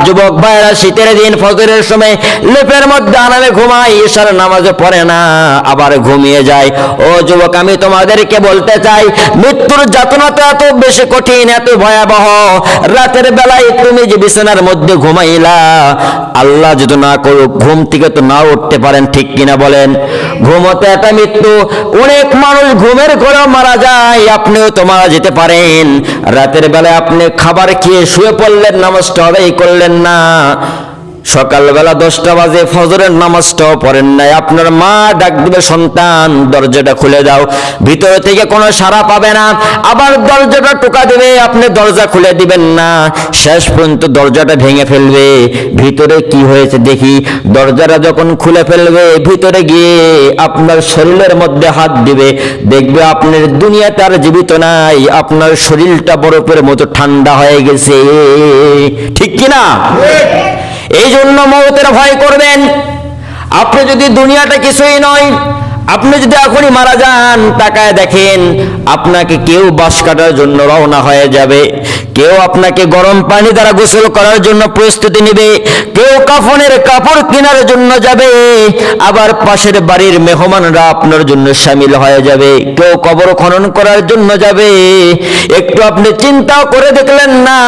যুবক ভাইরা শীতের দিন ফজরের সময় লেপের মধ্যে আরামে ঘুমায়, ঈশার নামাজও পড়ে না, আবার ঘুমিয়ে যায়। ও যুবক, আমি তোমাদেরকে বলতে চাই, মৃত্যুর যাতনা তো এত বেশি কঠিন, এত ভয়াবহ। রাতের বেলায় তুমি যে বিছানার মধ্যে ঘুমাইলা, আল্লাহ যদি না করুক ঘুম থেকে তো না উঠতে পারেন, ঠিক কিনা বলেন? ঘুমতে একটা মৃত্যু। অনেক মানুষ ঘুমের ঘরেও মারা যায়, আপনিও তো মারা যেতে পারেন। রাতের বেলায় আপনি খাবার খেয়ে শুয়ে পড়লেন, নামাজটা আদায় করলেন না, সকালবেলা 10টা বাজে ফজরের নামাজটাও পড়েন নাই, আপনার মা ডাক দিবে, সন্তান দরজাটা খুলে দাও, ভিতরে থেকে কোনো সাড়া পাবে না, আবার দরজাটা টোকা দিবে, আপনি দরজা খুলে দিবেন না, শেষ পর্যন্ত দরজাটা ভেঙে ফেলবে, ভিতরে কি হয়েছে দেখি। দরজাটা যখন খুলে ফেলবে, ভিতরে গিয়ে আপনার শরীরের মধ্যে হাত দিবে, দেখবে আপনার দুনিয়াতে আর জীবিত নাই, আপনার শরীরটা বরফের মতো ঠান্ডা হয়ে গেছে, ঠিক কিনা? এই জন্য মওতের ভয় করবেন। আপনি যদি দুনিয়াটা কিছুই নয়, আপনি যদি এখনই মারা যান, তাকায় দেখেন আপনাকে কেউ বাঁশ কাটার জন্য রওনা হয়ে যাবে, কেউ আপনাকে গরম পানি দ্বারা গোসল করার জন্য প্রস্তুতি নেবে, কেউ কাফনের কাপড় কেনার জন্য যাবে, আবার পাশের বাড়ির মেহমানরা আপনার জন্য শামিল হয়ে যাবে, কেউ কবর খনন করার জন্য যাবে। একটু আপনি চিন্তা করে দেখলেন না?